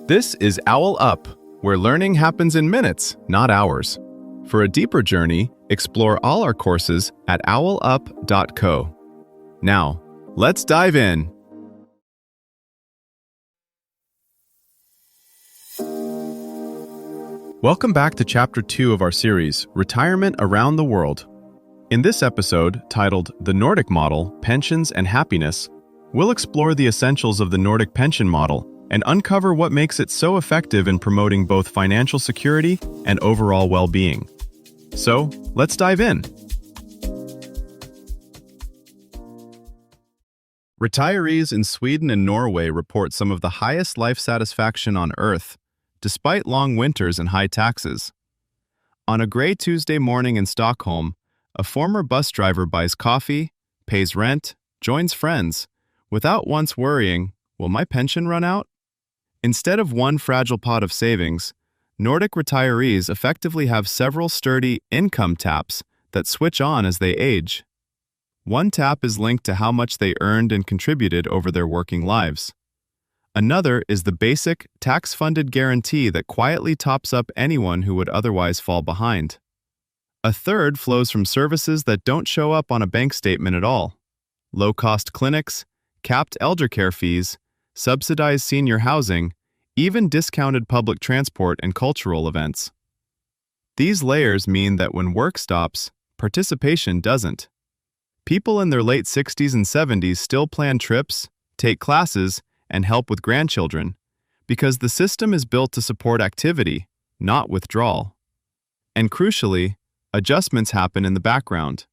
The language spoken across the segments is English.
This is OwlUp, where learning happens in minutes, not hours. For a deeper journey, explore all our courses at owlup.co. Now, let's dive in. Welcome back to Chapter 2 of our series, Retirement Around the World. In this episode, titled The Nordic Model, Pensions and Happiness, we'll explore the essentials of the Nordic pension model and uncover what makes it so effective in promoting both financial security and overall well-being. So, let's dive in. Retirees in Sweden and Norway report some of the highest life satisfaction on Earth, despite long winters and high taxes. On a gray Tuesday morning in Stockholm, a former bus driver buys coffee, pays rent, joins friends, without once worrying, will my pension run out? Instead of one fragile pot of savings, Nordic retirees effectively have several sturdy income taps that switch on as they age. One tap is linked to how much they earned and contributed over their working lives. Another is the basic, tax-funded guarantee that quietly tops up anyone who would otherwise fall behind. A third flows from services that don't show up on a bank statement at all. Low-cost clinics, capped eldercare fees, subsidized senior housing, even discounted public transport and cultural events. These layers mean that when work stops, participation doesn't. People in their late 60s and 70s still plan trips, take classes, and help with grandchildren, because the system is built to support activity, not withdrawal. And crucially, adjustments happen in the background.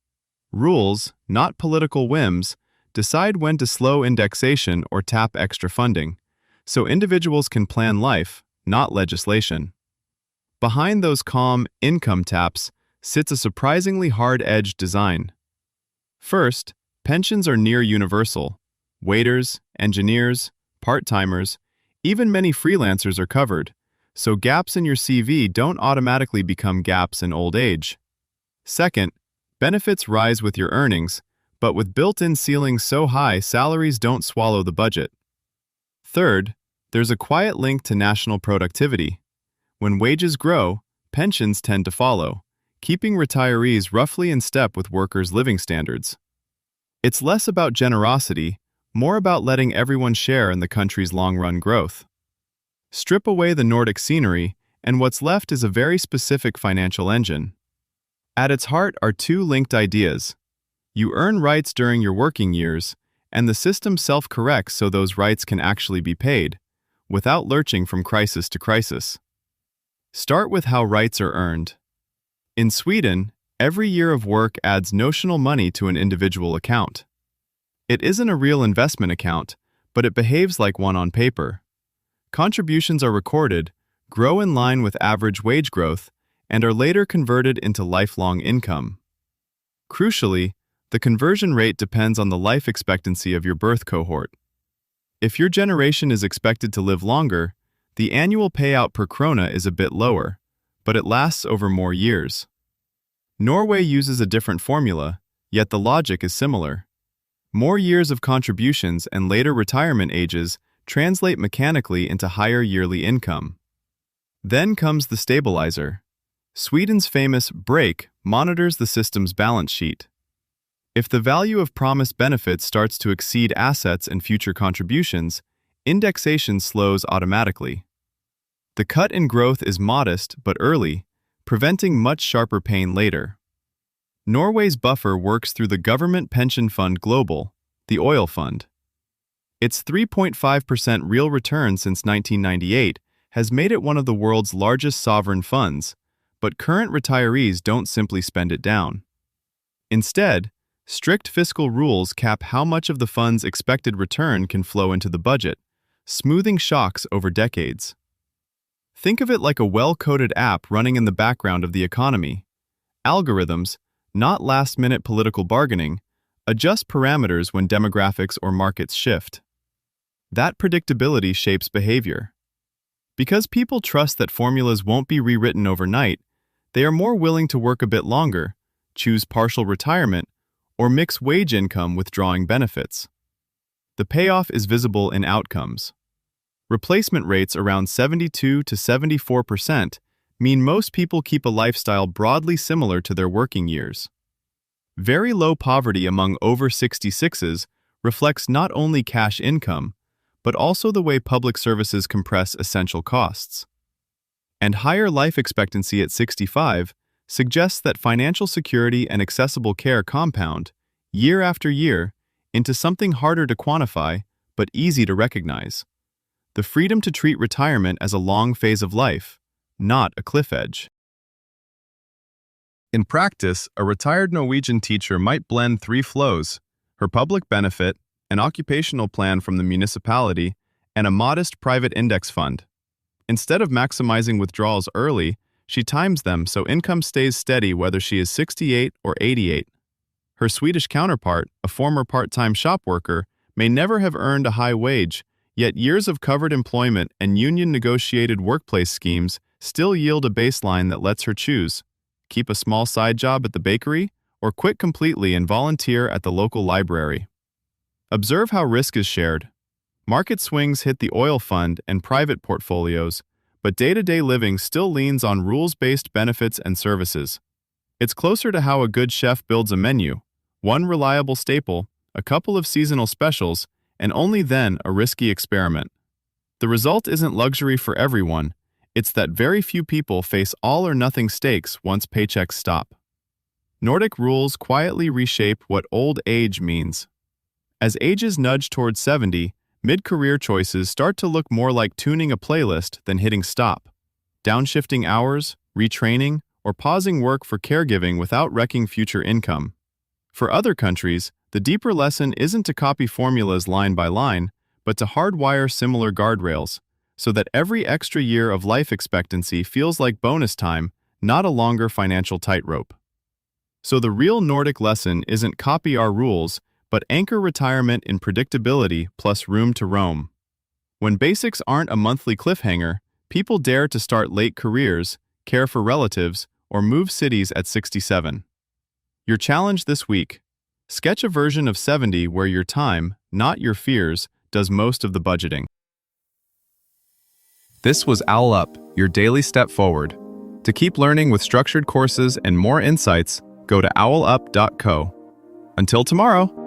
Rules, not political whims, decide when to slow indexation or tap extra funding, so individuals can plan life, not legislation. Behind those calm income taps sits a surprisingly hard-edged design. First, pensions are near universal. Waiters, engineers, part-timers, even many freelancers are covered, so gaps in your CV don't automatically become gaps in old age. Second, benefits rise with your earnings, but with built-in ceilings so high salaries don't swallow the budget. Third, there's a quiet link to national productivity. When wages grow, pensions tend to follow, keeping retirees roughly in step with workers' living standards. It's less about generosity, more about letting everyone share in the country's long-run growth. Strip away the Nordic scenery, and what's left is a very specific financial engine. At its heart are two linked ideas. You earn rights during your working years, and the system self-corrects so those rights can actually be paid, without lurching from crisis to crisis. Start with how rights are earned. In Sweden, every year of work adds notional money to an individual account. It isn't a real investment account, but it behaves like one on paper. Contributions are recorded, grow in line with average wage growth, and are later converted into lifelong income. Crucially, the conversion rate depends on the life expectancy of your birth cohort. If your generation is expected to live longer, the annual payout per krona is a bit lower, but it lasts over more years. Norway uses a different formula, yet the logic is similar. More years of contributions and later retirement ages translate mechanically into higher yearly income. Then comes the stabilizer. Sweden's famous break monitors the system's balance sheet. If the value of promised benefits starts to exceed assets and future contributions, indexation slows automatically. The cut in growth is modest but early, preventing much sharper pain later. Norway's buffer works through the Government Pension Fund Global, the oil fund. Its 3.5% real return since 1998 has made it one of the world's largest sovereign funds, but current retirees don't simply spend it down. Instead, strict fiscal rules cap how much of the fund's expected return can flow into the budget, smoothing shocks over decades. Think of it like a well-coded app running in the background of the economy. Algorithms, not last-minute political bargaining, adjust parameters when demographics or markets shift. That predictability shapes behavior. Because people trust that formulas won't be rewritten overnight, they are more willing to work a bit longer, choose partial retirement, or mix wage income with drawing benefits. The payoff is visible in outcomes. Replacement rates around 72 to 74% mean most people keep a lifestyle broadly similar to their working years. Very low poverty among over 66s reflects not only cash income, but also the way public services compress essential costs. And higher life expectancy at 65 suggests that financial security and accessible care compound, year after year, into something harder to quantify but easy to recognize: the freedom to treat retirement as a long phase of life, not a cliff edge. In practice, a retired Norwegian teacher might blend three flows: her public benefit, an occupational plan from the municipality, and a modest private index fund. Instead of maximizing withdrawals early, she times them so income stays steady whether she is 68 or 88. Her Swedish counterpart, a former part-time shop worker, may never have earned a high wage, yet years of covered employment and union-negotiated workplace schemes still yield a baseline that lets her choose: keep a small side job at the bakery, or quit completely and volunteer at the local library. Observe how risk is shared. Market swings hit the oil fund and private portfolios, but day-to-day living still leans on rules-based benefits and services. It's closer to how a good chef builds a menu: one reliable staple, a couple of seasonal specials, and only then a risky experiment. The result isn't luxury for everyone. It's that very few people face all-or-nothing stakes once paychecks stop. Nordic rules quietly reshape what old age means. As ages nudge towards 70, mid-career choices start to look more like tuning a playlist than hitting stop, downshifting hours, retraining, or pausing work for caregiving without wrecking future income. For other countries, the deeper lesson isn't to copy formulas line by line, but to hardwire similar guardrails, so that every extra year of life expectancy feels like bonus time, not a longer financial tightrope. So the real Nordic lesson isn't copy our rules, but anchor retirement in predictability plus room to roam. When basics aren't a monthly cliffhanger, people dare to start late careers, care for relatives, or move cities at 67. Your challenge this week: sketch a version of 70 where your time, not your fears, does most of the budgeting. This was OwlUp, your daily step forward. To keep learning with structured courses and more insights, go to owlup.co. Until tomorrow!